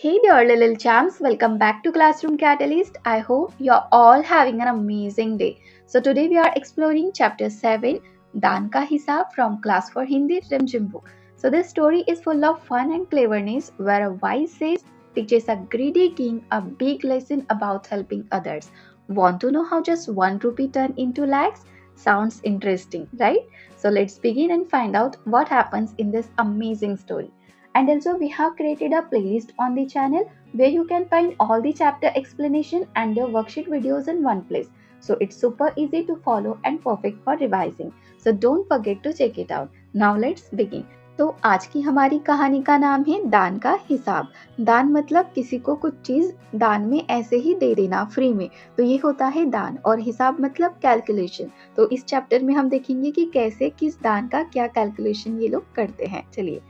Hey there, little champs. Welcome back to Classroom Catalyst. I hope you're all having an amazing day. So, today we are exploring chapter 7, Dan Ka Hisab from Class for Hindi Rimjim book. So, this story is full of fun and cleverness where a wise sage teaches a greedy king a big lesson about helping others. Want to know how just 1 rupee turned into lakhs? Sounds interesting, right? So, let's begin and find out what happens in this amazing story. And also we have created a playlist on the channel where you can find all the chapter explanation and the worksheet videos in one place. So it's super easy to follow and perfect for revising. So don't forget to check it out. Now let's begin. तो आज की हमारी कहानी का नाम है दान का हिसाब। दान मतलब किसी को कुछ चीज दान में ऐसे ही दे देना फ्री में, तो ये होता है दान। और हिसाब मतलब कैलकुलेशन। तो इस चैप्टर में हम देखेंगे कि कैसे किस दान का क्या कैलकुलेशन ये लोग करते हैं। चलिए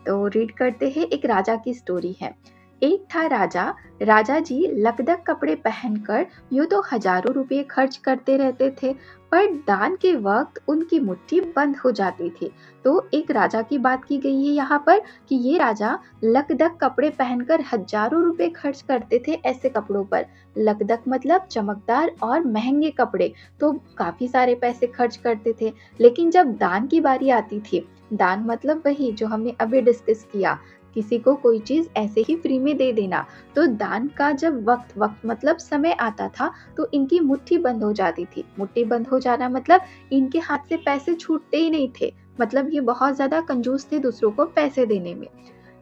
तो रीड करते हैं। एक राजा की स्टोरी है। एक था राजा। राजा जी लकदक कपड़े पहनकर यूं तो हजारों रुपए खर्च करते रहते थे, पर दान के वक्त उनकी मुट्ठी बंद हो जाती थी। तो एक राजा की बात की गई है यहाँ पर कि ये राजा लकदक कपड़े पहनकर हजारों रुपए खर्च करते थे ऐसे कपड़ों पर। लकदक मतलब चमकदार और महंगे कपड़े, तो काफी सारे पैसे खर्च करते थे। लेकिन जब दान की बारी आती थी, दान मतलब वही जो हमने अभी डिस्कस किया, किसी को कोई चीज ऐसे ही फ्री में दे देना। तो दान का जब वक्त मतलब समय आता था तो इनकी मुट्ठी बंद हो जाती थी। मुट्ठी बंद हो जाना मतलब इनके हाथ से पैसे छूटते ही नहीं थे। मतलब ये बहुत ज्यादा कंजूस थे दूसरों को पैसे देने में।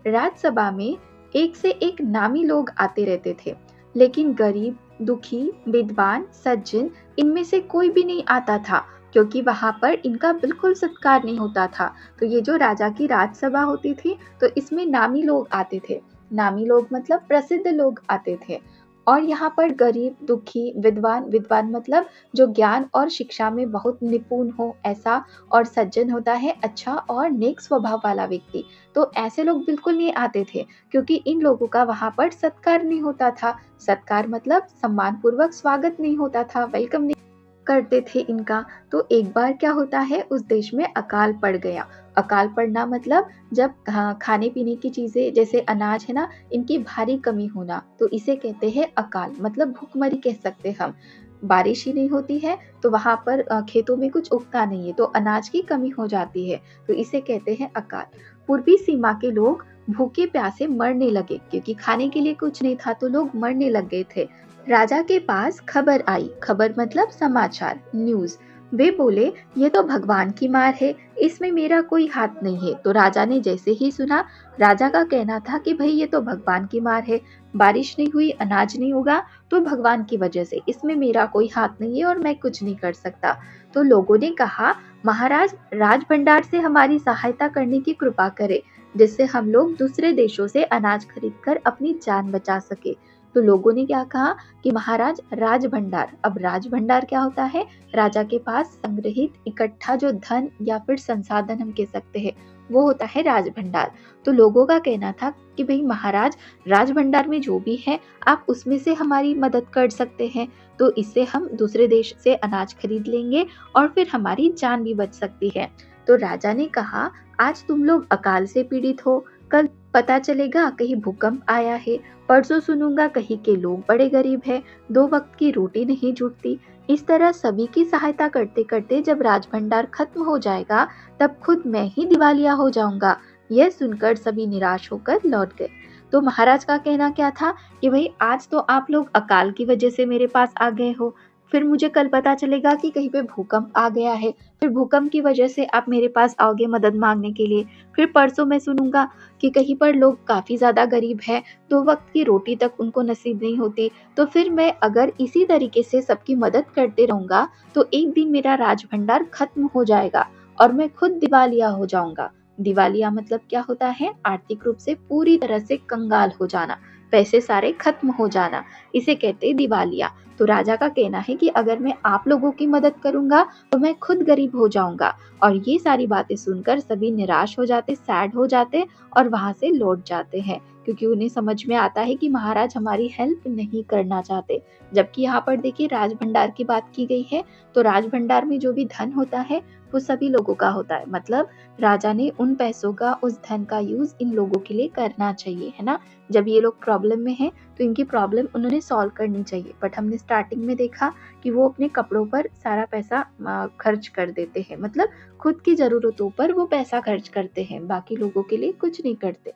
राज्यसभा में एक से एक नामी लोग आते रहते थे, लेकिन गरीब, दुखी, विद्वान, सज्जन इनमें से कोई भी नहीं आता था, क्योंकि वहां पर इनका बिल्कुल सत्कार नहीं होता था। तो ये जो राजा की राज्यसभा होती थी, तो इसमें नामी लोग आते थे। नामी लोग मतलब प्रसिद्ध लोग आते थे। और यहाँ पर गरीब, दुखी, विद्वान, विद्वान मतलब जो ज्ञान और शिक्षा में बहुत निपुण हो ऐसा, और सज्जन होता है अच्छा और नेक स्वभाव वाला व्यक्ति। तो ऐसे लोग बिल्कुल नहीं आते थे, क्योंकि इन लोगों का वहाँ पर सत्कार नहीं होता था। सत्कार मतलब सम्मान पूर्वक स्वागत नहीं होता था, वेलकम नहीं करते थे इनका। तो एक बार क्या होता है, उस देश में अकाल पड़ गया। अकाल पड़ना मतलब जब खाने पीने की चीजें जैसे अनाज है ना, इनकी भारी कमी होना, तो इसे कहते हैं अकाल। मतलब भूखमरी कह सकते हम। बारिश ही नहीं होती है तो वहां पर खेतों में कुछ उगता नहीं है, तो अनाज की कमी हो जाती है, तो इसे कहते हैं अकाल। पूर्वी सीमा के लोग भूखे प्यासे मरने लगे, क्योंकि खाने के लिए कुछ नहीं था, तो लोग मरने लग गए थे। राजा के पास खबर आई। खबर मतलब समाचार, न्यूज। वे बोले, ये तो भगवान की मार है, इसमें मेरा कोई हाथ नहीं है। तो राजा ने जैसे ही सुना, राजा का कहना था कि भाई ये तो भगवान की मार है, बारिश नहीं हुई, अनाज नहीं उगा, तो भगवान की वजह से, इसमें मेरा कोई हाथ नहीं है और मैं कुछ नहीं कर सकता। तो लोगों ने कहा, महाराज राज भंडार से हमारी सहायता करने की कृपा करे, जिससे हम लोग दूसरे देशों से अनाज खरीदकर अपनी जान बचा सके। तो लोगों ने क्या कहा कि महाराज राज भंडार। अब राज भंडार क्या होता है, राजा के पास संग्रहित इकट्ठा जो धन या फिर संसाधन हम कह सकते हैं, वो होता है राज भंडार। तो लोगों का कहना था कि भाई महाराज राज भंडार में जो भी है आप उसमें से हमारी मदद कर सकते हैं, तो इससे हम दूसरे देश से अनाज खरीद लेंगे और फिर हमारी जान भी बच सकती है। तो राजा ने कहा, आज तुम लोग अकाल से पीड़ित हो, कल पता चलेगा कहीं भूकंप आया है, परसों सुनूंगा कहीं के लोग बड़े गरीब हैं, 2 वक्त की रोटी नहीं जुटती। इस तरह सभी की सहायता करते करते जब राज भंडार खत्म हो जाएगा, तब खुद मैं ही दिवालिया हो जाऊंगा। यह सुनकर सभी निराश होकर लौट गए। तो महाराज का कहना क्या था कि भाई आज तो आप लोग अकाल की वजह से मेरे पास आ गए हो, फिर मुझे कल पता चलेगा कि कहीं पे भूकंप आ गया है, फिर भूकंप की वजह से आप मेरे पास आओगे मदद मांगने के लिए, फिर परसों मैं सुनूंगा कि कहीं पर लोग काफी ज्यादा गरीब हैं, 2 वक्त की रोटी तक उनको नसीब नहीं होती। तो फिर मैं अगर इसी तरीके से सबकी मदद करते रहूंगा, तो एक दिन मेरा राज भंडार खत्म हो जाएगा और मैं खुद दिवालिया हो जाऊंगा। दिवालिया मतलब क्या होता है, आर्थिक रूप से पूरी तरह से कंगाल हो जाना, पैसे सारे खत्म हो जाना, इसे कहते हैं दिवालिया। तो राजा का कहना है कि अगर मैं आप लोगों की मदद करूंगा तो मैं खुद गरीब हो जाऊंगा। और ये सारी बातें सुनकर सभी निराश हो जाते, सैड हो जाते और वहां से लौट जाते हैं। क्योंकि उन्हें समझ में आता है कि महाराज हमारी हेल्प नहीं करना चाहते। जबकि यहाँ पर देखिए राज भंडार की बात की गई है, तो राज भंडार में जो भी धन होता है वो सभी लोगों का होता है। मतलब राजा ने उन पैसों का, उस धन का यूज इन लोगों के लिए करना चाहिए, है ना। जब ये लोग प्रॉब्लम में हैं तो इनकी प्रॉब्लम उन्होंने सॉल्व करनी चाहिए। बट हमने स्टार्टिंग में देखा कि वो अपने कपड़ों पर सारा पैसा खर्च कर देते हैं, मतलब खुद की जरूरतों पर वो पैसा खर्च करते हैं, बाकी लोगों के लिए कुछ नहीं करते।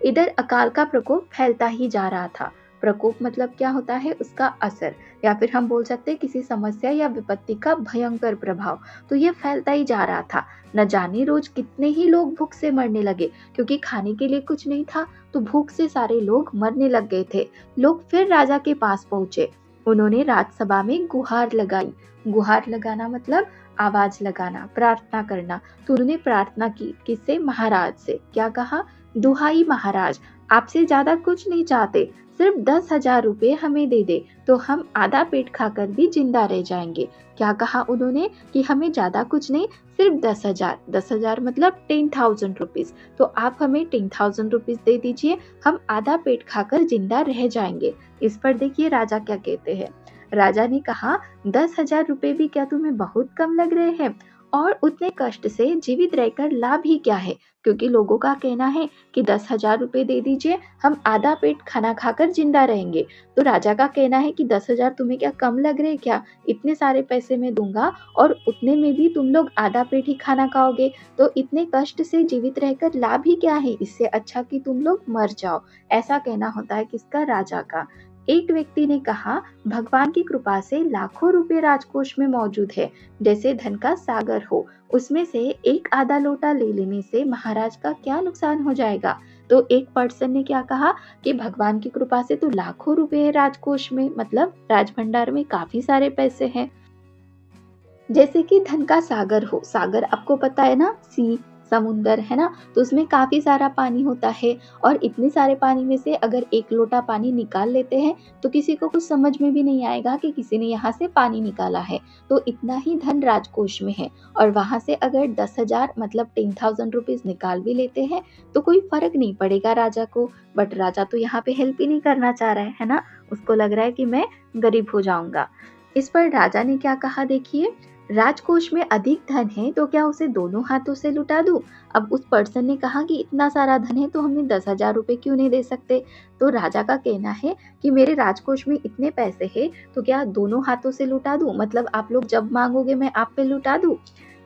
इधर अकाल का प्रकोप फैलता ही जा रहा था। प्रकोप मतलब क्या होता है, उसका असर, या फिर हम बोल सकते हैं किसी समस्या या विपत्ति का भयंकर प्रभाव। तो ये फैलता ही जा रहा था। न जाने रोज कितने ही लोग भूख से मरने लगे, क्योंकि खाने के लिए कुछ नहीं था तो भूख से सारे लोग मरने लग गए थे। लोग फिर राजा के पास पहुंचे। उन्होंने राजसभा में गुहार लगाई। गुहार लगाना मतलब आवाज लगाना, प्रार्थना करना। तो उन्होंने प्रार्थना की, किससे? महाराज से। क्या कहा? दुहाई महाराज, आपसे ज्यादा कुछ नहीं चाहते, सिर्फ 10,000 रुपए हमें दे दे तो हम आधा पेट खाकर भी जिंदा रह जाएंगे। क्या कहा उन्होंने? कि हमें ज्यादा कुछ नहीं, सिर्फ 10,000। 10,000 मतलब 10,000 रुपीज। तो आप हमें 10,000 रुपीज दे दीजिए, हम आधा पेट खाकर जिंदा रह जाएंगे। इस पर देखिए राजा क्या कहते हैं। राजा ने कहा, 10,000 रुपए भी क्या तुम्हें बहुत कम लग रहे हैं? और उतने कष्ट से जीवित रहकर लाभ ही क्या है? क्योंकि लोगों का कहना है कि 10,000 रुपए दे दीजिए, हम आधा पेट खाना खाकर जिंदा रहेंगे। तो राजा का कहना है कि 10,000 तुम्हें क्या कम लग रहे क्या? इतने सारे पैसे मैं दूंगा और उतने में भी तुम लोग आधा पेट ही खाना खाओगे, तो इतने कष्ट से जीवित रहकर लाभ ही क्या है? इससे अच्छा कि तुम लोग मर जाओ। ऐसा कहना होता है किसका? राजा का। एक व्यक्ति ने कहा, भगवान की कृपा से लाखों रुपए राजकोष में मौजूद है, जैसे धन का सागर हो। उसमें से एक आधा लोटा ले लेने से महाराज का क्या नुकसान हो जाएगा? तो एक पर्सन ने क्या कहा कि भगवान की कृपा से तो लाखों रुपए है राजकोष में, मतलब राजभंडार में काफी सारे पैसे हैं। जैसे कि धन का सागर हो। सागर आपको पता है ना, सी, समुंदर, है ना। तो उसमें काफी सारा पानी होता है, और इतने सारे पानी में से अगर एक लोटा पानी निकाल लेते हैं तो किसी को कुछ समझ में भी नहीं आएगा कि किसी ने यहाँ से पानी निकाला है। तो इतना ही धन राजकोष में है, और वहां से अगर 10,000 मतलब 10,000 रुपीज निकाल भी लेते हैं तो कोई फर्क नहीं पड़ेगा राजा को। बट राजा तो यहाँ पे हेल्प ही नहीं करना चाह रहा है ना। उसको लग रहा है कि मैं गरीब हो जाऊंगा। इस पर राजा ने क्या कहा देखिए, राजकोष में अधिक धन है तो क्या उसे दोनों हाथों से लुटा दूं? अब उस पर्सन ने कहा कि इतना सारा धन है तो हमें 10,000 रुपए क्यों नहीं दे सकते? तो राजा का कहना है कि मेरे राजकोष में इतने पैसे हैं तो क्या दोनों हाथों से लुटा दूं? मतलब आप लोग जब मांगोगे मैं आप पे लुटा दूं?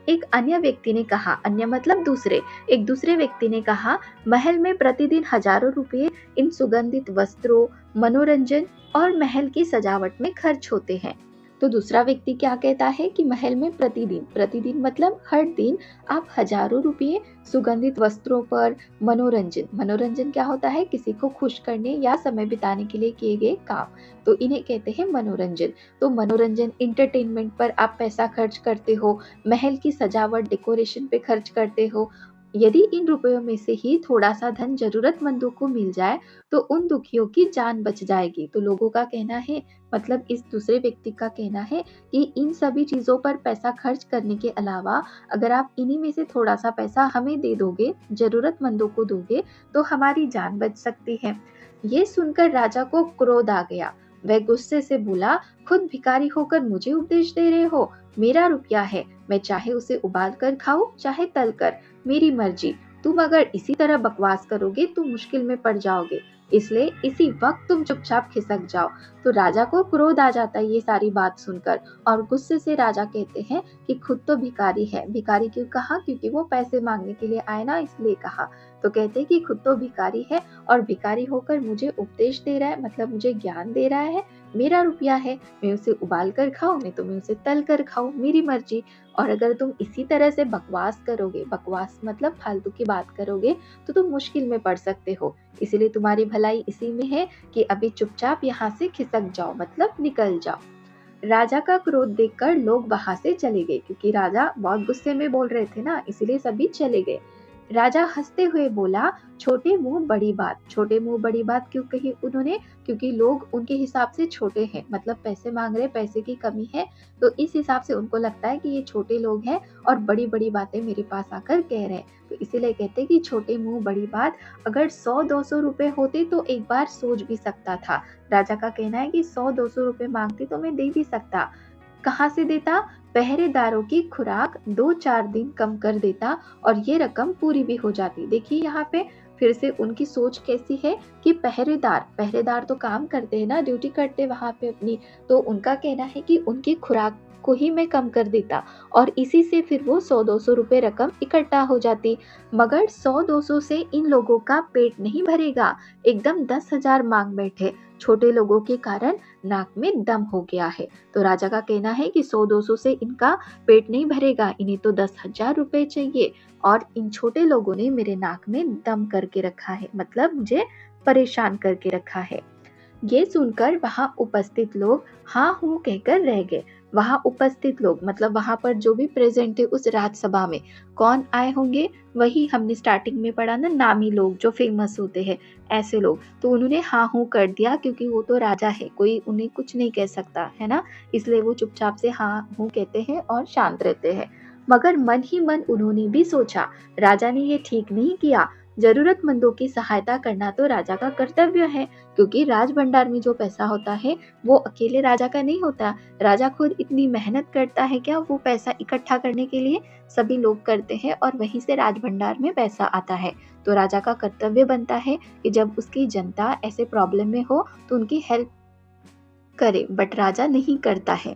एक अन्य व्यक्ति ने कहा, अन्य मतलब दूसरे, एक दूसरे व्यक्ति ने कहा, महल में प्रतिदिन हजारों रुपए इन सुगंधित वस्त्रों, मनोरंजन और महल की सजावट में खर्च होते हैं। तो दूसरा व्यक्ति क्या कहता है कि महल में प्रतिदिन, प्रतिदिन मतलब हर दिन आप हजारों रुपये सुगंधित वस्त्रों पर, मनोरंजन, मनोरंजन क्या होता है? किसी को खुश करने या समय बिताने के लिए किए गए काम, तो इन्हें कहते हैं मनोरंजन। तो मनोरंजन, इंटरटेनमेंट पर आप पैसा खर्च करते हो, महल की सजावट, डेकोरेशन पे खर्च करते हो। यदि इन रुपयों में से ही थोड़ा सा धन जरूरतमंदों को मिल जाए तो उन दुखियों की जान बच जाएगी। तो लोगों का कहना है, मतलब इस दूसरे व्यक्ति का कहना है कि इन सभी चीजों पर पैसा खर्च करने के अलावा अगर आप इन्हीं में से थोड़ा सा पैसा हमें दे दोगे, जरूरतमंदों को दोगे, तो हमारी जान बच सकती है। ये सुनकर राजा को क्रोध आ गया। वह गुस्से से बोला, खुद भिखारी होकर मुझे उपदेश दे रहे हो? मेरा रुपया है, मैं चाहे उसे उबाल कर खाऊं चाहे तल कर, मेरी मर्जी। तुम अगर इसी तरह बकवास करोगे तो मुश्किल में पड़ जाओगे, इसलिए इसी वक्त तुम चुपचाप खिसक जाओ। तो राजा को क्रोध आ जाता है ये सारी बात सुनकर, और गुस्से से राजा कहते हैं कि खुद तो भिखारी है। भिखारी क्यों कहा? क्योंकि वो पैसे मांगने के लिए आए ना, इसलिए कहा। तो कहते हैं कि खुद तो भिखारी है और भिखारी होकर मुझे उपदेश दे रहा है, मतलब मुझे ज्ञान दे रहा है। मेरा रुपया है, मैं उसे उबाल कर खाऊं, नहीं तो मैं उसे तल कर खाऊं, मेरी मर्जी। और अगर तुम इसी तरह से बकवास करोगे, बकवास मतलब फालतू की बात करोगे, तो तुम मुश्किल में पड़ सकते हो। इसलिए तुम्हारी भलाई इसी में है कि अभी चुपचाप यहाँ से खिसक जाओ, मतलब निकल जाओ। राजा का क्रोध देखकर लोग वहां से चले गए, क्योंकि राजा बहुत गुस्से में बोल रहे थे ना, इसलिए सभी चले गए। राजा हंसते हुए बोला, छोटे मुंह बड़ी बात। छोटे मुंह बड़ी बात क्यों कही उन्होंने? क्योंकि लोग उनके हिसाब से छोटे हैं, मतलब पैसे मांग रहे, पैसे की कमी है, तो इस हिसाब से उनको लगता है कि ये छोटे लोग हैं और बड़ी बड़ी बातें मेरे पास आकर कह रहे हैं, तो इसीलिए कहते हैं कि छोटे मुंह बड़ी बात। अगर 100-200 रुपए होते तो एक बार सोच भी सकता था। राजा का कहना है कि 100-200 रुपए मांगते तो मैं दे भी सकता। कहाँ से देता? पहरेदारों की खुराक 2-4 दिन कम कर देता और ये रकम पूरी भी हो जाती। देखिए यहाँ पे फिर से उनकी सोच कैसी है कि पहरेदार तो काम करते हैं ना, ड्यूटी करते वहां पे अपनी, तो उनका कहना है कि उनकी खुराक को ही मैं कम कर देता और इसी से फिर वो 100-200 रुपए रकम इकट्ठा हो जाती। मगर 100-200 से इन लोगों का पेट नहीं भरेगा, एकदम 10,000 मांग बैठे। छोटे लोगों के कारण नाक में दम हो गया है। तो राजा का कहना है कि 100-200 से इनका पेट नहीं भरेगा, इन्हें तो 10,000 रुपए चाहिए और इन छोटे लोगों ने मेरे नाक में दम करके रखा है, मतलब मुझे परेशान करके रखा है। ये सुनकर वहां उपस्थित लोग हाँ हूँ कहकर रह गए। वहां उपस्थित लोग मतलब वहां पर जो भी प्रेजेंट थे उस राजसभा में, कौन आए होंगे? वही हमने स्टार्टिंग में पढ़ा ना, नामी लोग जो फेमस होते हैं, ऐसे लोग। तो उन्होंने हाँ हूँ कर दिया क्योंकि वो तो राजा है, कोई उन्हें कुछ नहीं कह सकता है ना, इसलिए वो चुपचाप से हाँ हूँ कहते हैं और शांत रहते हैं। मगर मन ही मन उन्होंने भी सोचा, राजा ने ये ठीक नहीं किया। जरूरतमंदों की सहायता करना तो राजा का कर्तव्य है, क्योंकि राज भंडार में जो पैसा होता है वो अकेले राजा का नहीं होता। राजा खुद इतनी मेहनत करता है क्या वो पैसा इकट्ठा करने के लिए? सभी लोग करते हैं और वहीं से राज भंडार में पैसा आता है। तो राजा का कर्तव्य बनता है कि जब उसकी जनता ऐसे प्रॉब्लम में हो तो उनकी हेल्प करे, बट राजा नहीं करता है।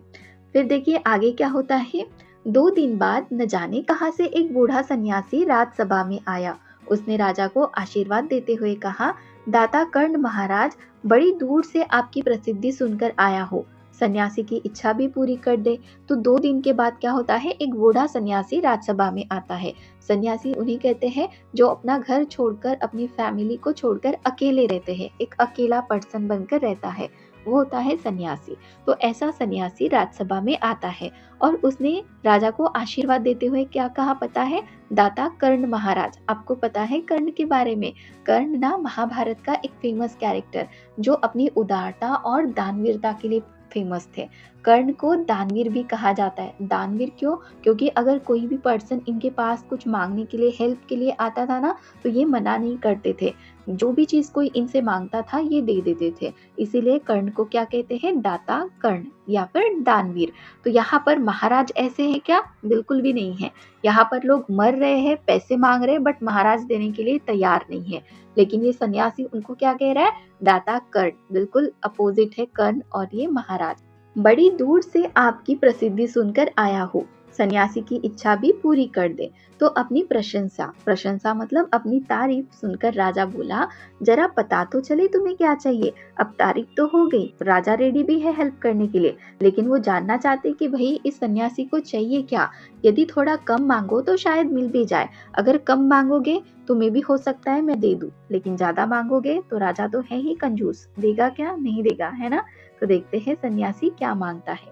फिर देखिए आगे क्या होता है। 2 दिन बाद न जाने कहां से एक बूढ़ा सन्यासी राजसभा में आया। उसने राजा को आशीर्वाद देते हुए कहा, दाता कर्ण महाराज, बड़ी दूर से आपकी प्रसिद्धि सुनकर आया हो, सन्यासी की इच्छा भी पूरी कर दे। तो 2 दिन के बाद क्या होता है, एक बूढ़ा सन्यासी राजसभा में आता है। सन्यासी उन्हें कहते हैं जो अपना घर छोड़कर, अपनी फैमिली को छोड़कर अकेले रहते हैं, एक अकेला पर्सन बनकर रहता है, वो होता है सन्यासी। तो ऐसा सन्यासी राजसभा में आता है और उसने राजा को आशीर्वाद देते हुए क्या कहा पता है? दाता कर्ण महाराज। आपको पता है कर्ण के बारे में? कर्ण ना महाभारत का एक फेमस कैरेक्टर, जो अपनी उदारता और दानवीरता के लिए फेमस थे। कर्ण को दानवीर भी कहा जाता है। दानवीर क्यों? क्योंकि अगर कोई भी पर्सन इनके पास कुछ मांगने के लिए, हेल्प के लिए आता था ना, तो ये मना नहीं करते थे। जो भी चीज कोई इनसे मांगता था ये दे देते थे। इसीलिए कर्ण को क्या कहते हैं? दाता कर्ण या फिर दानवीर। तो यहाँ पर महाराज ऐसे हैं क्या? बिल्कुल भी नहीं है। यहाँ पर लोग मर रहे हैं, पैसे मांग रहे हैं, बट महाराज देने के लिए तैयार नहीं है। लेकिन ये सन्यासी उनको क्या कह रहा है? दाता कर्ण। बिल्कुल अपोजिट है कर्ण और ये महाराज। बड़ी दूर से आपकी प्रसिद्धि सुनकर आया हो, सन्यासी की इच्छा भी पूरी कर दे। तो अपनी प्रशंसा, प्रशंसा मतलब अपनी तारीफ सुनकर राजा बोला, जरा पता तो चले तुम्हें क्या चाहिए। अब तारीफ तो हो गई, राजा रेडी भी है हेल्प करने के लिए, लेकिन वो जानना चाहते कि भाई इस सन्यासी को चाहिए क्या। यदि थोड़ा कम मांगो तो शायद मिल भी जाए। अगर कम मांगोगे तो मे भी हो सकता है मैं दे दूं, लेकिन ज्यादा मांगोगे तो राजा तो है ही कंजूस, देगा क्या? नहीं देगा, है ना। तो देखते हैं सन्यासी क्या मांगता है।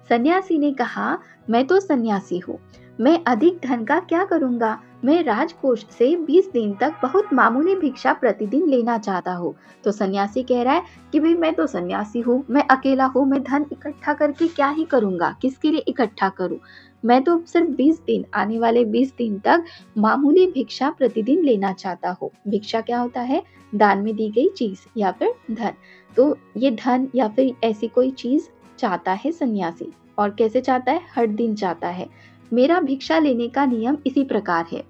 सन्यासी ने कहा, मैं तो सन्यासी हूँ, मैं अधिक धन का क्या करूँगा। मैं राजकोष से 20 दिन तक बहुत मामूली भिक्षा प्रतिदिन लेना चाहता हूँ। तो सन्यासी कह रहा है कि भाई मैं तो सन्यासी हूँ, मैं अकेला हूँ, मैं धन इकट्ठा करके क्या ही करूँगा, किसके लिए इकट्ठा करूँ। मैं तो सिर्फ 20 दिन, आने वाले 20 दिन तक मामूली भिक्षा प्रतिदिन लेना चाहता हूँ। भिक्षा क्या होता है? दान में दी गई चीज या फिर धन। तो ये धन या फिर ऐसी कोई चीज चाहता है सन्यासी। और कैसे चाहता है? हर दिन चाहता है। मेरा भिक्षा लेने का नियम इसी प्रकार है,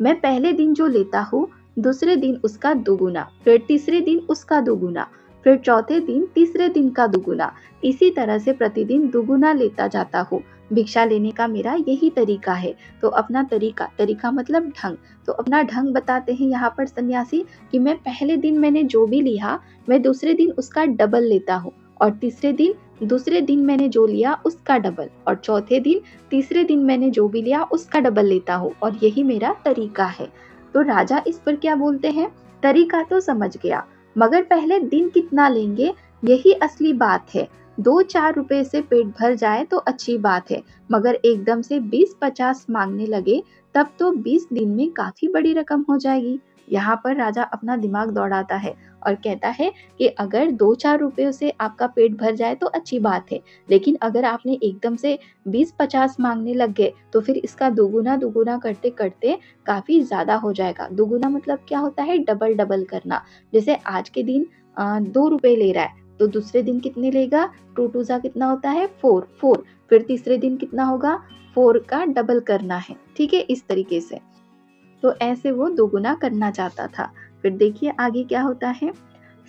मैं पहले दिन जो लेता हूँ दूसरे दिन उसका दोगुना, फिर तीसरे दिन उसका दोगुना, फिर चौथे दिन तीसरे दिन का दोगुना, इसी तरह से प्रतिदिन दोगुना लेता जाता हूँ। भिक्षा लेने का मेरा यही तरीका है। तो अपना तरीका, तरीका मतलब ढंग, तो अपना ढंग बताते हैं यहाँ पर सन्यासी कि मैं पहले दिन मैंने जो भी लिया मैं दूसरे दिन उसका डबल लेता हूँ, और तीसरे दिन दूसरे दिन मैंने जो लिया उसका डबल, और चौथे दिन तीसरे दिन मैंने जो भी लिया उसका डबल लेता हूँ, और यही मेरा तरीका है। तो राजा इस पर क्या बोलते हैं? तरीका तो समझ गया, मगर पहले दिन कितना लेंगे यही असली बात है। 2-4 रुपए से पेट भर जाए तो अच्छी बात है, मगर एकदम से 20-50 मांगने लगे तब तो 20 दिन में काफी बड़ी रकम हो जाएगी। यहाँ पर राजा अपना दिमाग दौड़ाता है और कहता है कि अगर 2-4 रुपयों से आपका पेट भर जाए तो अच्छी बात है, लेकिन अगर आपने एकदम से 20-50 मांगने लग गए तो फिर इसका दुगुना दुगुना करते करते काफी ज्यादा हो जाएगा। दुगुना मतलब क्या होता है? डबल डबल करना। जैसे आज के दिन 2 रुपए ले रहा है तो दूसरे दिन कितने लेगा? 2 टू जा कितना होता है? 4 4। फिर तीसरे दिन कितना होगा? 4 का डबल करना है। ठीक है, इस तरीके से। तो ऐसे वो दोगुना करना चाहता था। फिर देखिए आगे क्या होता है।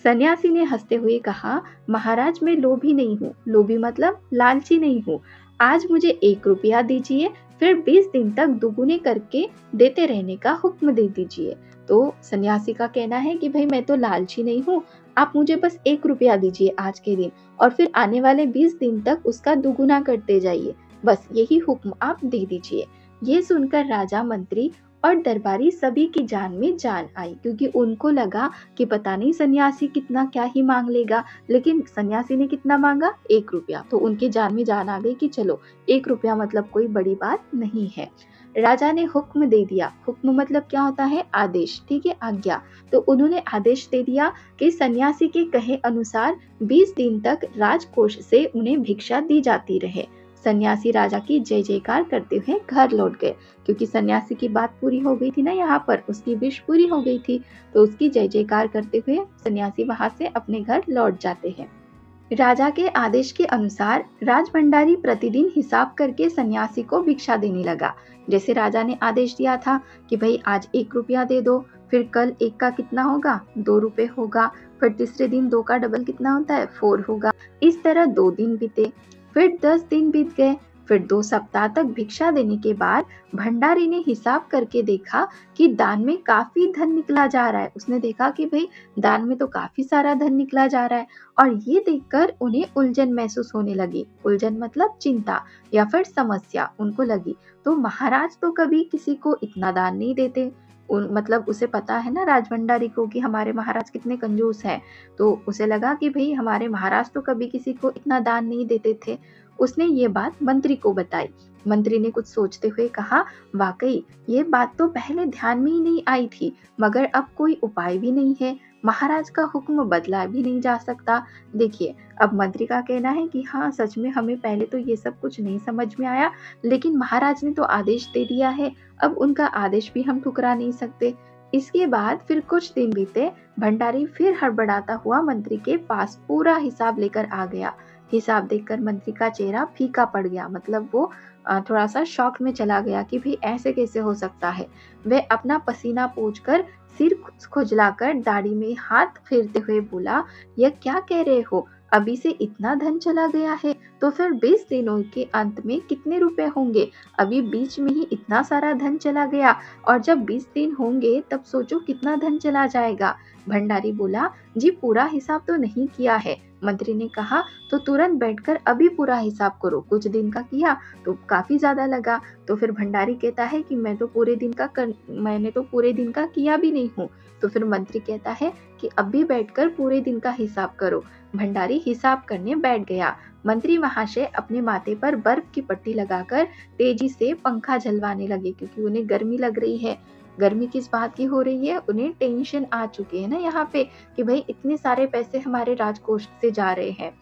सन्यासी ने हंसते हुए कहा, महाराज मैं लोभी नहीं हूँ। लोभी मतलब लालची नहीं हूँ। आज मुझे 1 रुपया दीजिए, फिर 20 दिन तक दुगुने करके देते रहने का हुक्म दे दीजिए। तो सन्यासी का कहना है कि भाई मैं तो लालची नहीं हूँ, आप मुझे बस 1 रुपया दीजिए आज के दिन, और फिर आने वाले 20 दिन तक उसका दुगुना करते जाइए। बस यही हुक्म आप दे दीजिए। ये सुनकर राजा, मंत्री और दरबारी सभी की जान में जान आई, क्योंकि उनको लगा कि पता नहीं सन्यासी कितना क्या ही मांग लेगा, लेकिन सन्यासी ने कितना मांगा? 1 रुपया। तो उनके जान में जान आ गई कि चलो 1 रुपया मतलब कोई बड़ी बात नहीं है। राजा ने हुक्म दे दिया। हुक्म मतलब क्या होता है? आदेश। ठीक है, आज्ञा। तो उन्होंने आदेश दे दिया कि सन्यासी के कहे अनुसार 20 दिन तक राजकोष से उन्हें भिक्षा दी जाती रहे। सन्यासी राजा की जय जयकार करते हुए घर लौट गए, क्योंकि सन्यासी की बात पूरी हो गई थी ना, यहाँ पर उसकी विश पूरी हो गई थी। तो उसकी जय जयकार करते हुए सन्यासी वहां से अपने घर लौट जाते हैं। राजा के आदेश के अनुसार राजभंडारी प्रतिदिन हिसाब करके सन्यासी को भिक्षा देने लगा। जैसे राजा ने आदेश दिया था कि भाई आज 1 रुपया दे दो, फिर कल 1 का कितना होगा? 2 रुपए होगा, फिर तीसरे दिन 2 का डबल कितना होता है? 4 होगा। इस तरह 2 दिन बीते, फिर 10 दिन बीत गए, फिर 2 सप्ताह तक भिक्षा देने के बाद भंडारी ने हिसाब करके देखा कि दान में काफी धन निकला जा रहा है। उसने देखा कि भाई दान में तो काफी सारा धन निकला जा रहा है, और ये देखकर उन्हें उलझन महसूस होने लगी। उलझन मतलब चिंता या फिर समस्या उनको लगी। तो महाराज तो कभी किसी को इतना दान नहीं देते। मतलब उसे पता है ना राजभंडारी को कि हमारे महाराज कितने कंजूस हैं। तो उसे लगा कि भाई हमारे महाराज तो कभी किसी को इतना दान नहीं देते थे। उसने ये बात मंत्री को बताई। मंत्री ने कुछ सोचते हुए कहा, वाकई ये बात तो पहले ध्यान में ही नहीं आई थी, मगर अब कोई उपाय भी नहीं है। महाराज का हुक्म बदला भी नहीं जा सकता। देखिए, अब मंत्री का कहना है कि हाँ सच में हमें पहले तो ये सब कुछ नहीं समझ में आया, लेकिन महाराज ने तो आदेश दे दिया है, अब उनका आदेश भी हम ठुकरा नहीं सकते। इसके बाद फिर कुछ दिन बीते। भंडारी फिर हड़बड़ाता हुआ मंत्री के पास पूरा हिसाब लेकर आ गया। हिसाब देखकर मंत्री का चेहरा फीका पड़ गया, मतलब वो थोड़ा सा शॉक में चला गया कि भाई ऐसे कैसे हो सकता है। वह अपना पसीना पोंछकर, सिर खुजलाकर, दाढ़ी में हाथ फेरते हुए बोला, यह क्या कह रहे हो? अभी से इतना धन चला गया है तो फिर 20 दिनों के अंत में कितने रुपए होंगे? अभी बीच में ही इतना सारा धन चला गया, और जब 20 दिन होंगे तब सोचो कितना धन चला जाएगा। भंडारी बोला, जी पूरा हिसाब तो नहीं किया है। मंत्री ने कहा, तो तुरंत बैठकर अभी पूरा हिसाब करो। कुछ दिन का किया तो काफी ज्यादा लगा। तो फिर भंडारी कहता है कि मैंने तो पूरे दिन का किया भी नहीं हूँ। तो फिर मंत्री कहता है कि अभी बैठकर पूरे दिन का हिसाब करो। भंडारी हिसाब करने बैठ गया। मंत्री महाशय अपने माथे पर बर्फ की पट्टी लगाकर तेजी से पंखा झलवाने लगे, क्योंकि उन्हें गर्मी लग रही है। गर्मी किस बात की हो रही है? उन्हें टेंशन आ चुकी है ना यहाँ पे कि भाई इतने सारे पैसे हमारे राजकोष से जा रहे हैं।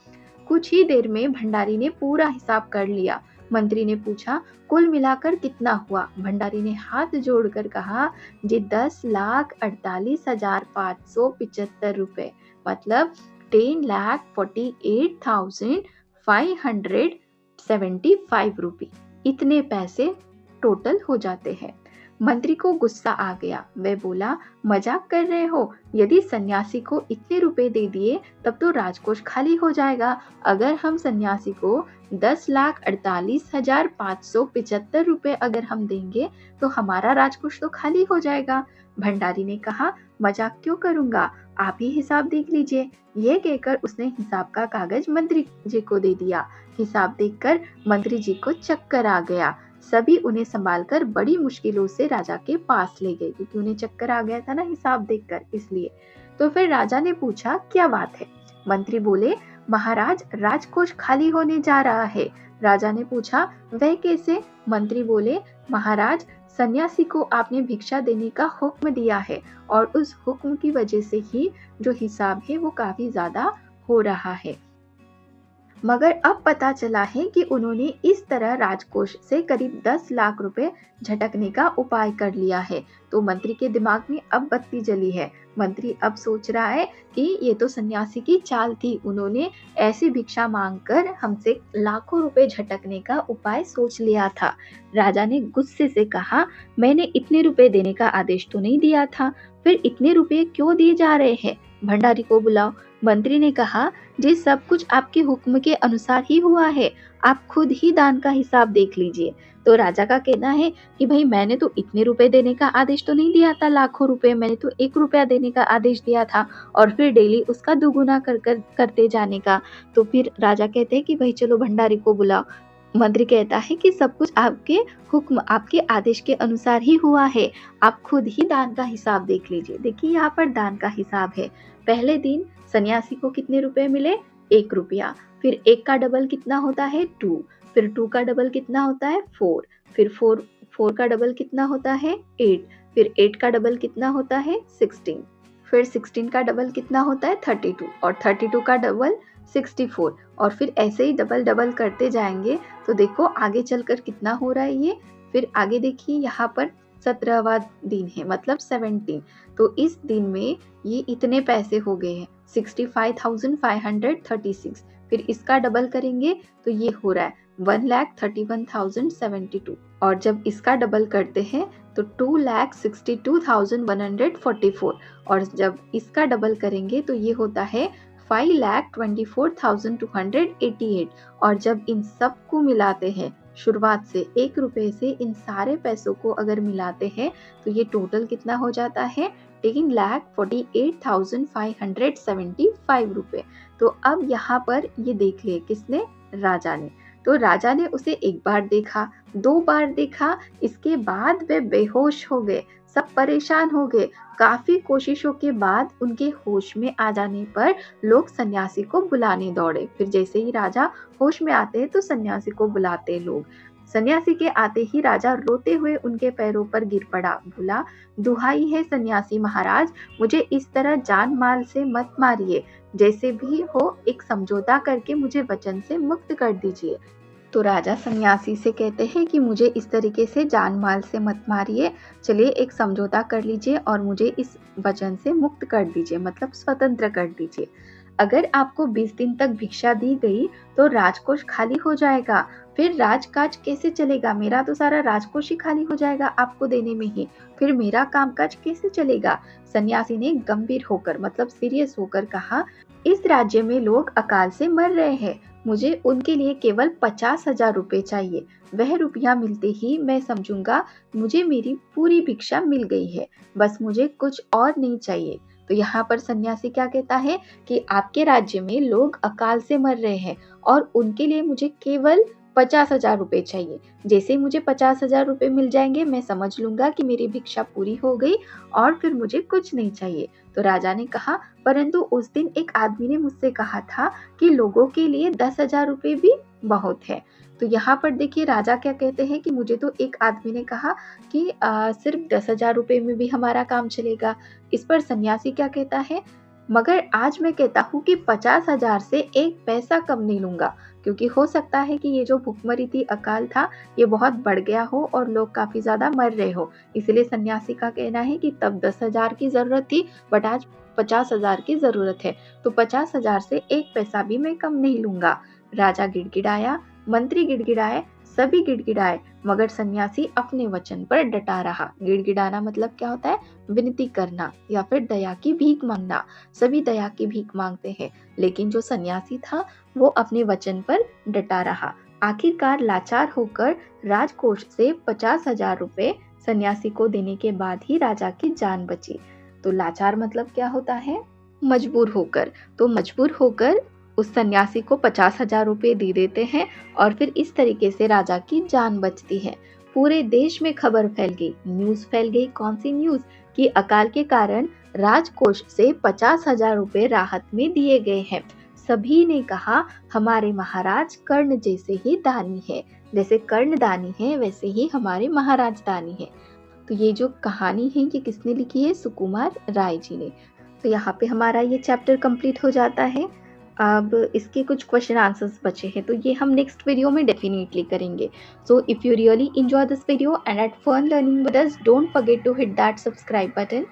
कुछ ही देर में भंडारी ने पूरा हिसाब कर लिया। मंत्री ने पूछा, कुल मिलाकर कितना हुआ? भंडारी ने हाथ जोड़कर कहा, जी 10,48,575 रुपए, मतलब 10,48,575 रुपए। इतने पैसे टोटल हो जाते हैं। मंत्री को गुस्सा आ गया। वह बोला, मजाक कर रहे हो? यदि सन्यासी को इतने रुपए दे दिए तब तो राजकोष खाली हो जाएगा। अगर हम सन्यासी को 10,48,575 रुपए अगर हम देंगे तो हमारा राजकोष तो खाली हो जाएगा। भंडारी ने कहा, मजाक क्यों करूंगा, आप ही हिसाब देख लीजिए। यह कहकर उसने हिसाब का कागज मंत्री जी को दे दिया। हिसाब देखकर मंत्री जी को चक्कर आ गया। सभी उन्हें संभालकर बड़ी मुश्किलों से राजा के पास ले गए, क्योंकि उन्हें चक्कर आ गया था ना हिसाब देखकर, इसलिए। तो फिर राजा ने पूछा, क्या बात है? मंत्री बोले, महाराज राजकोष खाली होने जा रहा है। राजा ने पूछा, वह कैसे? मंत्री बोले, महाराज सन्यासी को आपने भिक्षा देने का हुक्म दिया है और उस हुक्म की वजह से ही जो हिसाब है वो काफी ज्यादा हो रहा है। मगर अब पता चला है कि उन्होंने इस तरह राजकोष से करीब 10 लाख रुपए झटकने का उपाय कर लिया है। तो मंत्री के दिमाग में अब बत्ती जली है। मंत्री अब सोच रहा है कि ये तो सन्यासी की चाल थी, उन्होंने ऐसी भिक्षा मांगकर हमसे लाखों रुपए झटकने का उपाय सोच लिया था। राजा ने गुस्से से कहा, मैंने इतने रुपए देने का आदेश तो नहीं दिया था, फिर इतने रुपए क्यों दिए जा रहे हैं? भंडारी को बुलाओ। मंत्री ने कहा, जी सब कुछ आपके हुक्म के अनुसार ही हुआ है, आप खुद ही दान का हिसाब देख लीजिए। तो राजा का कहना है कि भाई मैंने तो इतने रुपए देने का आदेश तो नहीं दिया था, लाखों रुपए, मैंने तो 1 रुपया देने का आदेश दिया था और फिर डेली उसका दुगुना करते जाने का। तो फिर राजा कहते हैं कि भाई चलो भंडारी को बुलाओ। मंत्री कहता है कि सब कुछ आपके हुक्म, आपके आदेश के अनुसार ही हुआ है, आप खुद ही दान का हिसाब देख लीजिए। देखिए यहाँ पर दान का हिसाब है। पहले दिन सन्यासी को कितने रुपए मिले? 1 रुपया। फिर 1 का डबल कितना होता है? 2। फिर 2 का डबल कितना होता है? 4। फिर 4 का डबल कितना होता है? 8। फिर 8 का डबल कितना होता है? 16। फिर 16 का डबल कितना होता है? 32। और 32 का डबल 64। और फिर ऐसे ही डबल डबल करते जाएंगे तो देखो आगे चलकर कितना हो रहा है ये। फिर आगे देखिए यहाँ पर 17वां दिन है, मतलब 17। तो इस दिन में ये इतने पैसे हो गए हैं, 65,536। फिर इसका डबल करेंगे तो ये हो रहा है 1,31,072। और जब इसका डबल करते हैं तो 2,62,144। और जब इसका डबल करेंगे तो ये होता है 5,24,288। और जब इन सब को मिलाते हैं, शुरुआत से 1 रुपए से इन सारे पैसों को अगर मिलाते हैं तो ये टोटल कितना हो जाता है? 3,48,575 रुपए। तो अब यहाँ पर ये देख लिए किसने? राजा ने। तो राजा ने उसे 1 बार देखा, 2 बार देखा, इसके बाद वे बेहोश हो गए, सब परेशान हो गए। काफी कोशिशों के बाद उनके होश में आ जाने पर लोग सन्यासी को बुलाने दौड़े। फिर जैसे ही राजा होश में आते हैं तो सन्यासी को बुलाते लोग। सन्यासी के आते ही राजा रोते हुए उनके पैरों पर गिर पड़ा, बोला, दुहाई है सन्यासी महाराज, मुझे इस तरह जान माल से मत मारिए, जैसे भी हो एक समझौता करके मुझे वचन से मुक्त कर दीजिए। तो राजा सन्यासी से कहते हैं कि मुझे इस तरीके से जान माल से मत मारिए, चलिए एक समझौता कर लीजिए और मुझे इस वचन से मुक्त कर दीजिए, मतलब स्वतंत्र कर दीजिए। अगर आपको 20 दिन तक भिक्षा दी गई तो राजकोष खाली हो जाएगा, फिर राजकाज कैसे चलेगा? मेरा तो सारा राजकोष ही खाली हो जाएगा आपको देने में ही, फिर मेरा कामकाज कैसे चलेगा? सन्यासी ने गंभीर होकर, मतलब सीरियस होकर कहा, इस राज्य में लोग अकाल से मर रहे हैं, मुझे उनके लिए केवल 50,000 रुपए चाहिए। वह रुपया मिलते ही मैं समझूंगा मुझे मेरी पूरी भिक्षा मिल गई है, बस मुझे कुछ और नहीं चाहिए। तो यहाँ पर सन्यासी क्या कहता है कि आपके राज्य में लोग अकाल से मर रहे हैं और उनके लिए मुझे केवल 50,000 रुपए चाहिए। जैसे ही मुझे 50,000 रुपए मिल जाएंगे मैं समझ लूंगा कि मेरी भिक्षा पूरी हो गई और फिर मुझे कुछ नहीं चाहिए। तो राजा ने कहा, परंतु उस दिन एक आदमी ने मुझसे कहा था कि लोगों के लिए 10,000 रुपए भी बहुत है। तो यहाँ पर देखिए राजा क्या कहते हैं कि मुझे तो एक आदमी ने कहा कि सिर्फ 10,000 रुपए में भी हमारा काम चलेगा। इस पर सन्यासी क्या कहता है, मगर आज मैं कहता हूँ कि 50,000 से 1 पैसा कम नहीं लूंगा, क्योंकि हो सकता है कि ये जो भूखमरी थी, अकाल था, ये बहुत बढ़ गया हो और लोग काफी ज्यादा मर रहे हो। इसलिए सन्यासी का कहना है कि तब 10,000 की जरूरत थी बट आज 50,000 की जरूरत है, तो 50,000 से 1 पैसा भी मैं कम नहीं लूंगा। राजा गिड़गिड़ाया, मंत्री गिड़गिड़ाए, सभी गिड़गिड़ाए, मगर सन्यासी अपने वचन पर डटा रहा। गिड़गिड़ाना मतलब क्या होता है? विनती करना या फिर दया की भीख मांगना। सभी दया की भीख मांगते हैं, लेकिन जो सन्यासी था वो अपने वचन पर डटा रहा। आखिरकार लाचार होकर राजकोष से 50,000 रुपए सन्यासी को देने के बाद ही राजा की जान बची। तो लाचार मतलब क्या होता है? मजबूर होकर। तो मजबूर होकर उस सन्यासी को 50,000 रुपए दे देते हैं और फिर इस तरीके से राजा की जान बचती है। पूरे देश में खबर फैल गई, न्यूज फैल गई। कौन सी न्यूज? कि अकाल के कारण राजकोष से 50,000 रुपए राहत में दिए गए हैं। सभी ने कहा हमारे महाराज कर्ण जैसे ही दानी है, जैसे कर्ण दानी है वैसे ही हमारे महाराज दानी है। तो ये जो कहानी है ये किसने लिखी है? सुकुमार राय जी ने। तो यहाँ पे हमारा ये चैप्टर कंप्लीट हो जाता है। अब इसके कुछ क्वेश्चन आंसर्स बचे हैं तो ये हम नेक्स्ट वीडियो में डेफिनेटली करेंगे। So if you really enjoy this video and had fun learning with us, don't forget to hit that subscribe button.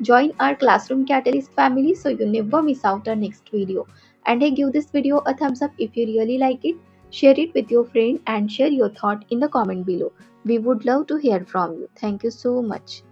Join our Classroom Catalyst family so you never miss out our next video. And hey, give this video a thumbs up if you really like it. Share it with your friend and share your thought in the comment below. We would love to hear from you. Thank you so much.